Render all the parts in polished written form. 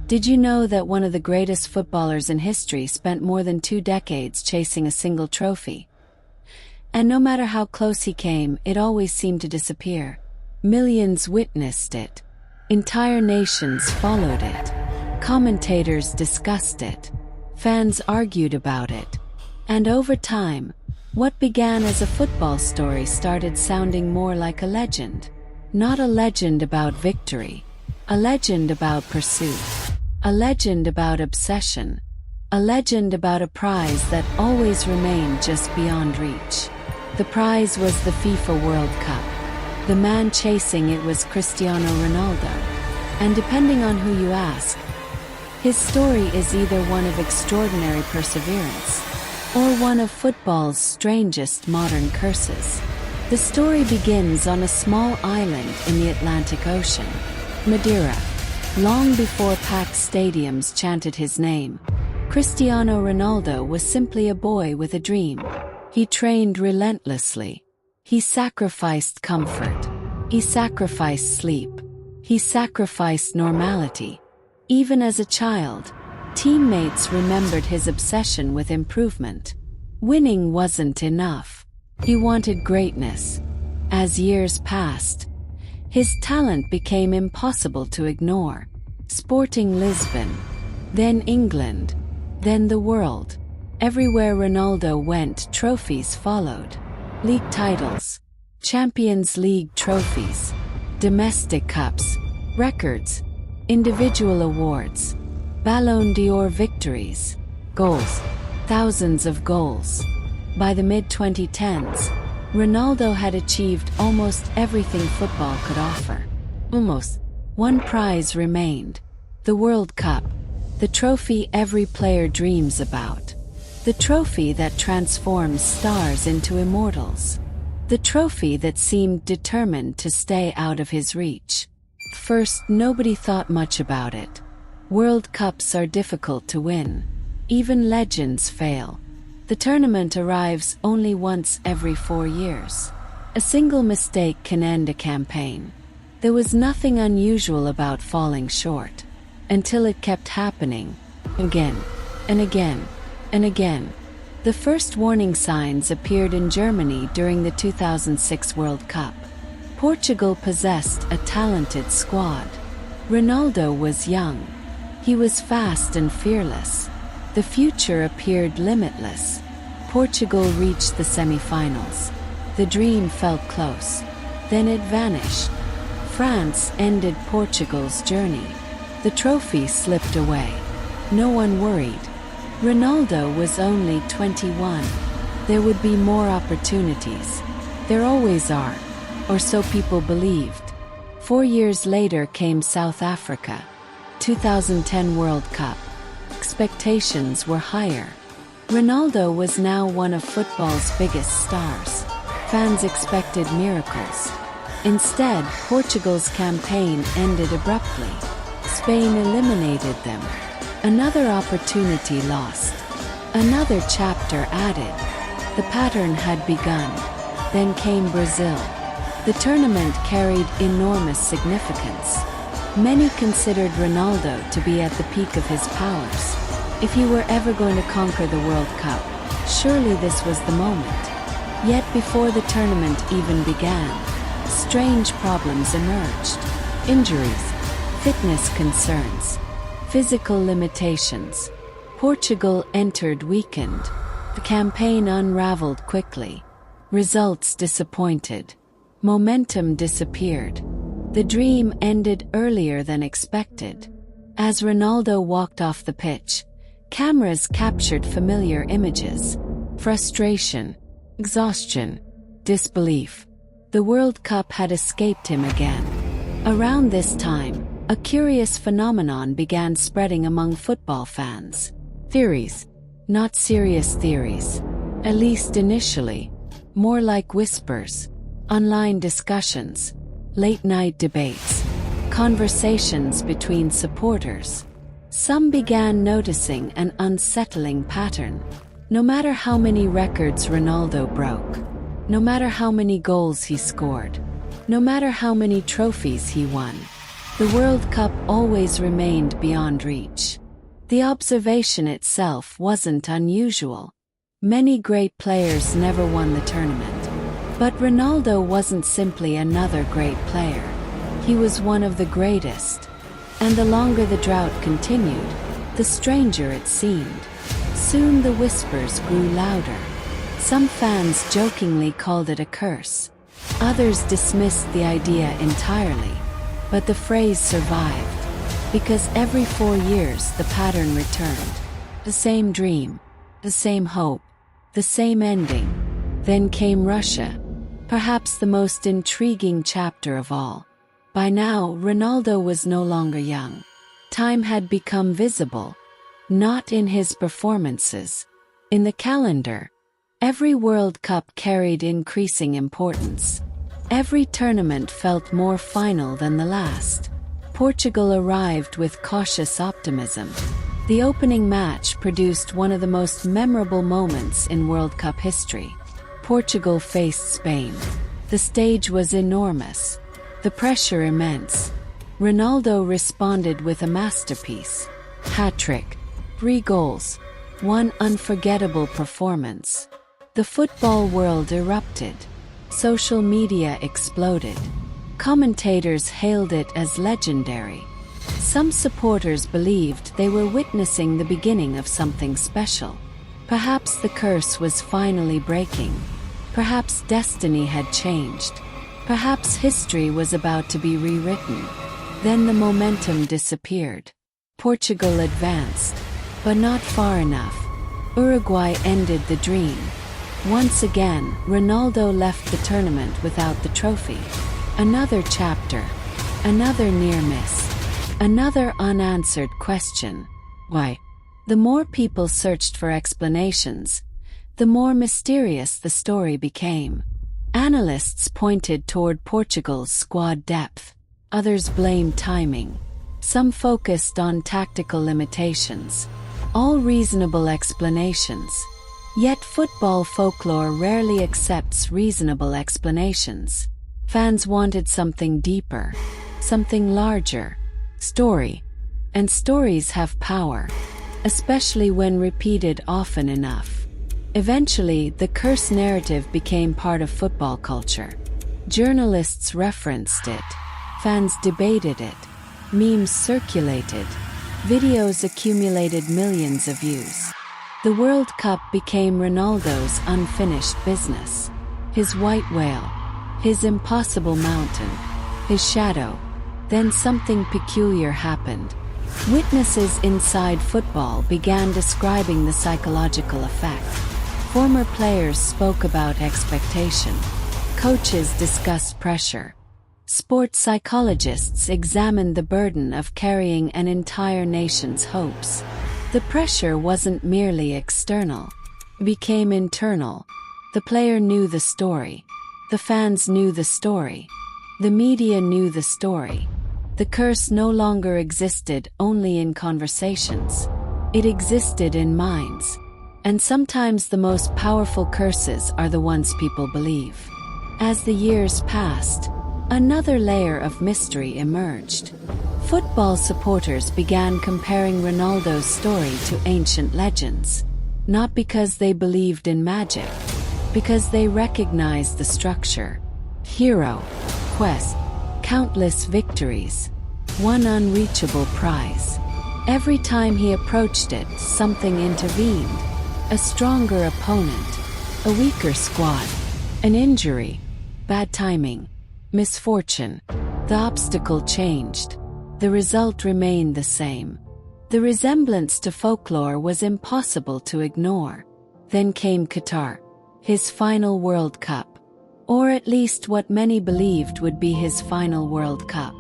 Did you know that one of the greatest footballers in history spent more than 2 decades chasing a single trophy? And no matter how close he came, it always seemed to disappear. Millions witnessed it. Entire nations followed it. Commentators discussed it. Fans argued about it. And over time, what began as a football story started sounding more like a legend. Not a legend about victory. A legend about pursuit. A legend about obsession. A legend about a prize that always remained just beyond reach. The prize was the FIFA World Cup. The man chasing it was Cristiano Ronaldo. And depending on who you ask, his story is either one of extraordinary perseverance or one of football's strangest modern curses. The story begins on a small island in the Atlantic Ocean, Madeira. Long before packed stadiums chanted his name, Cristiano Ronaldo was simply a boy with a dream. He trained relentlessly. He sacrificed comfort. He sacrificed sleep. He sacrificed normality. Even as a child, teammates remembered his obsession with improvement. Winning wasn't enough. He wanted greatness. As years passed, his talent became impossible to ignore. Sporting Lisbon, then England, then the world. Everywhere Ronaldo went, trophies followed. League titles, Champions League trophies, domestic cups, records, individual awards, Ballon d'Or victories, goals, thousands of goals. By the mid-2010s, Ronaldo had achieved almost everything football could offer. Almost. One prize remained: the World Cup, the trophy every player dreams about. The trophy that transforms stars into immortals. The trophy that seemed determined to stay out of his reach. First, nobody thought much about it. World Cups are difficult to win. Even legends fail. The tournament arrives only once every 4 years. A single mistake can end a campaign. There was nothing unusual about falling short, until it kept happening, again, and again, and again. The first warning signs appeared in Germany during the 2006 World Cup. Portugal possessed a talented squad. Ronaldo was young. He was fast and fearless. The future appeared limitless. Portugal reached the semi-finals. The dream felt close. Then it vanished. France ended Portugal's journey. The trophy slipped away. No one worried. Ronaldo was only 21. There would be more opportunities. There always are, or so people believed. 4 years later came South Africa. 2010 World Cup. Expectations were higher. Ronaldo was now one of football's biggest stars. Fans expected miracles. Instead, Portugal's campaign ended abruptly. Spain eliminated them. Another opportunity lost. Another chapter added. The pattern had begun. Then came Brazil. The tournament carried enormous significance. Many considered Ronaldo to be at the peak of his powers. If he were ever going to conquer the World Cup, surely this was the moment. Yet before the tournament even began, strange problems emerged. Injuries, fitness concerns, physical limitations. Portugal entered weakened. The campaign unraveled quickly. Results disappointed. Momentum disappeared. The dream ended earlier than expected. As Ronaldo walked off the pitch, cameras captured familiar images. Frustration, exhaustion, disbelief. The World Cup had escaped him again. Around this time, a curious phenomenon began spreading among football fans. Theories, not serious theories. At least initially. More like whispers. Online discussions. Late-night debates. Conversations between supporters. Some began noticing an unsettling pattern. No matter how many records Ronaldo broke, no matter how many goals he scored, no matter how many trophies he won, The World Cup always remained beyond reach. The observation itself wasn't unusual. Many great players never won the tournament. But Ronaldo wasn't simply another great player. He was one of the greatest. And the longer the drought continued, the stranger it seemed. Soon the whispers grew louder. Some fans jokingly called it a curse. Others dismissed the idea entirely. But the phrase survived. Because every 4 years the pattern returned. The same dream. The same hope. The same ending. Then came Russia. Perhaps the most intriguing chapter of all. By now, Ronaldo was no longer young. Time had become visible. Not in his performances. In the calendar. Every World Cup carried increasing importance. Every tournament felt more final than the last. Portugal arrived with cautious optimism. The opening match produced one of the most memorable moments in World Cup history. Portugal faced Spain. The stage was enormous. The pressure immense. Ronaldo responded with a masterpiece. Hat-trick. 3 goals. One unforgettable performance. The football world erupted. Social media exploded. Commentators hailed it as legendary. Some supporters believed they were witnessing the beginning of something special. Perhaps the curse was finally breaking. Perhaps destiny had changed. Perhaps history was about to be rewritten. Then the momentum disappeared. Portugal advanced, but not far enough. Uruguay ended the dream. Once again, Ronaldo left the tournament without the trophy. Another chapter. Another near miss. Another unanswered question. Why? The more people searched for explanations, the more mysterious the story became. Analysts pointed toward Portugal's squad depth. Others blamed timing. Some focused on tactical limitations. All reasonable explanations. Yet football folklore rarely accepts reasonable explanations. Fans wanted something deeper, something larger. Story. And stories have power, especially when repeated often enough. Eventually, the curse narrative became part of football culture. Journalists referenced it. Fans debated it. Memes circulated. Videos accumulated millions of views. The World Cup became Ronaldo's unfinished business. His white whale. His impossible mountain. His shadow. Then something peculiar happened. Witnesses inside football began describing the psychological effect. Former players spoke about expectation. Coaches discussed pressure. Sports psychologists examined the burden of carrying an entire nation's hopes. The pressure wasn't merely external. It became internal. The player knew the story. The fans knew the story. The media knew the story. The curse no longer existed only in conversations. It existed in minds. And sometimes the most powerful curses are the ones people believe. As the years passed, another layer of mystery emerged. Football supporters began comparing Ronaldo's story to ancient legends. Not because they believed in magic, because they recognized the structure. Hero, quest, countless victories, one unreachable prize. Every time he approached it, something intervened. A stronger opponent, a weaker squad, an injury, bad timing, misfortune. The obstacle changed. The result remained the same. The resemblance to folklore was impossible to ignore. Then came Qatar, his final World Cup. Or at least what many believed would be his final World Cup.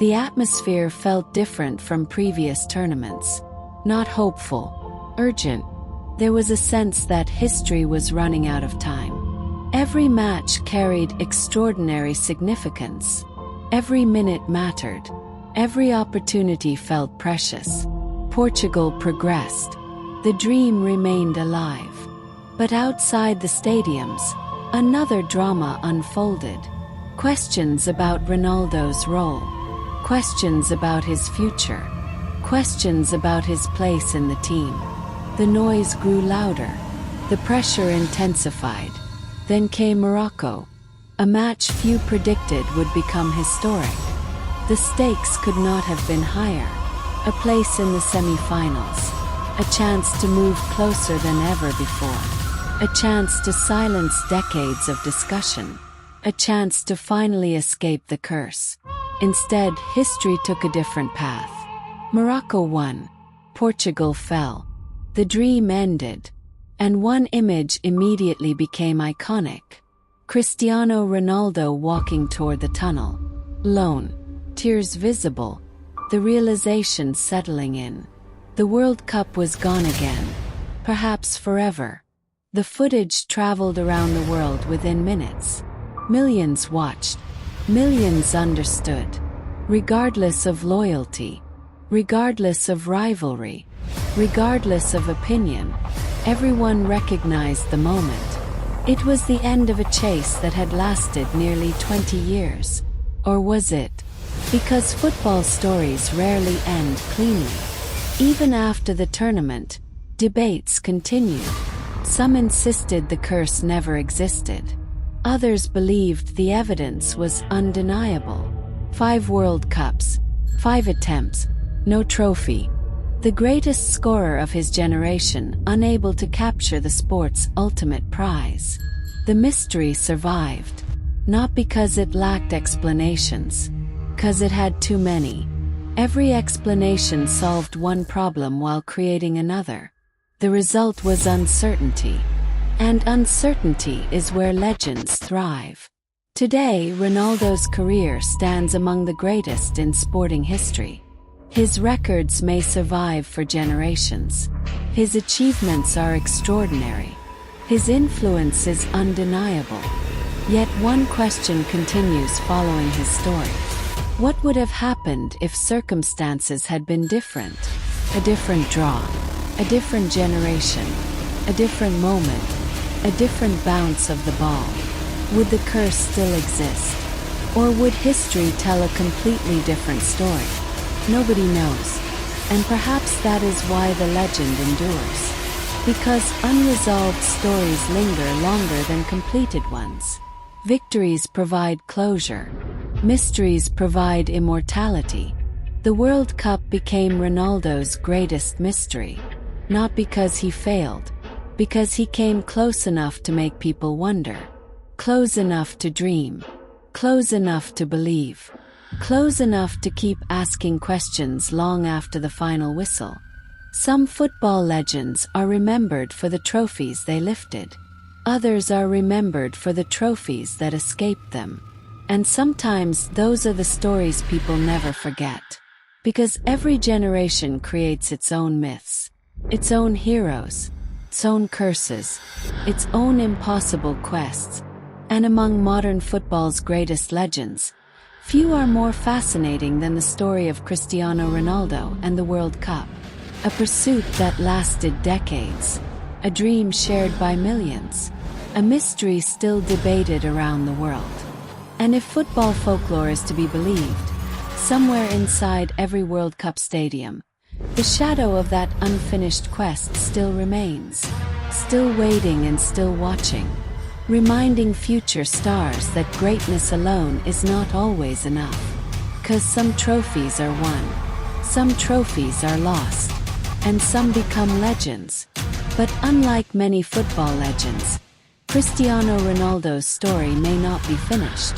The atmosphere felt different from previous tournaments. Not hopeful, urgent. There was a sense that history was running out of time. Every match carried extraordinary significance. Every minute mattered. Every opportunity felt precious. Portugal progressed. The dream remained alive. But outside the stadiums, another drama unfolded. Questions about Ronaldo's role. questions about his future, questions about his place in the team. The noise grew louder, the pressure intensified. Then came Morocco, a match few predicted would become historic. The stakes could not have been higher. A place in the semi-finals, a chance to move closer than ever before, a chance to silence decades of discussion, a chance to finally escape the curse. Instead, history took a different path. Morocco won, Portugal fell. The dream ended, and one image immediately became iconic. Cristiano Ronaldo walking toward the tunnel, lone, tears visible, the realization settling in. The World Cup was gone again, perhaps forever. The footage traveled around the world within minutes. Millions watched, millions understood. Regardless of loyalty, regardless of rivalry, regardless of opinion, everyone recognized the moment. It was the end of a chase that had lasted nearly 20 years. Or was it? Because football stories rarely end cleanly. Even after the tournament, debates continued. Some insisted the curse never existed. Others believed the evidence was undeniable. 5 World Cups, 5 attempts, no trophy. The greatest scorer of his generation unable to capture the sport's ultimate prize. The mystery survived, not because it lacked explanations, because it had too many. Every explanation solved one problem while creating another. The result was uncertainty. And uncertainty is where legends thrive. Today, Ronaldo's career stands among the greatest in sporting history. His records may survive for generations. His achievements are extraordinary. His influence is undeniable. Yet one question continues following his story. What would have happened if circumstances had been different? A different draw, a different generation, a different moment, a different bounce of the ball. Would the curse still exist? Or would history tell a completely different story? Nobody knows. And perhaps that is why the legend endures. Because unresolved stories linger longer than completed ones. Victories provide closure. Mysteries provide immortality. The World Cup became Ronaldo's greatest mystery. Not because he failed, because he came close enough to make people wonder. Close enough to dream. Close enough to believe. Close enough to keep asking questions long after the final whistle. Some football legends are remembered for the trophies they lifted. Others are remembered for the trophies that escaped them. And sometimes those are the stories people never forget. Because every generation creates its own myths, its own heroes, its own curses, its own impossible quests. And among modern football's greatest legends, few are more fascinating than the story of Cristiano Ronaldo and the World Cup. A pursuit that lasted decades, a dream shared by millions, a mystery still debated around the world. And if football folklore is to be believed, somewhere inside every World Cup stadium, the shadow of that unfinished quest still remains, still waiting and still watching, reminding future stars that greatness alone is not always enough. 'Cause some trophies are won, some trophies are lost, and some become legends. But unlike many football legends, Cristiano Ronaldo's story may not be finished.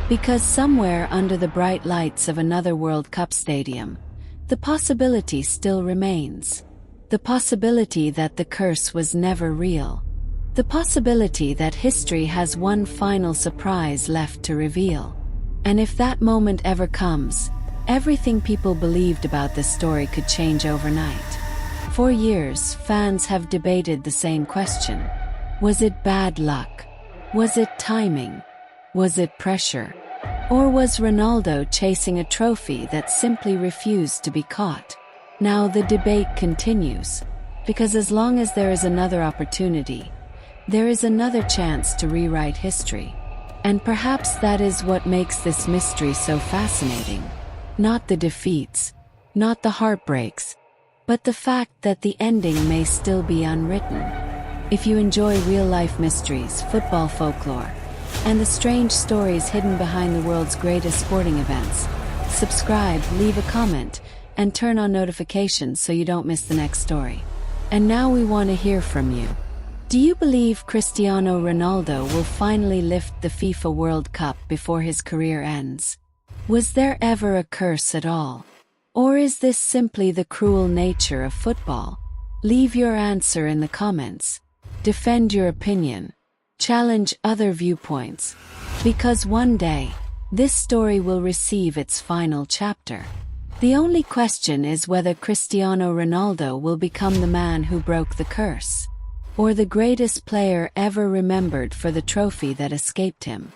Because somewhere under the bright lights of another World Cup stadium, the possibility still remains. The possibility that the curse was never real. The possibility that history has one final surprise left to reveal. And if that moment ever comes, everything people believed about this story could change overnight. For years, fans have debated the same question. Was it bad luck? Was it timing? Was it pressure? Or was Ronaldo chasing a trophy that simply refused to be caught? Now the debate continues, because as long as there is another opportunity, there is another chance to rewrite history. And perhaps that is what makes this mystery so fascinating. Not the defeats, not the heartbreaks, but the fact that the ending may still be unwritten. If you enjoy real-life mysteries, football folklore, and the strange stories hidden behind the world's greatest sporting events, subscribe, leave a comment, and turn on notifications so you don't miss the next story. And now we want to hear from you. Do you believe Cristiano Ronaldo will finally lift the FIFA World Cup before his career ends? Was there ever a curse at all? Or is this simply the cruel nature of football? Leave your answer in the comments. Defend your opinion. Challenge other viewpoints. Because one day, this story will receive its final chapter. The only question is whether Cristiano Ronaldo will become the man who broke the curse, or the greatest player ever remembered for the trophy that escaped him.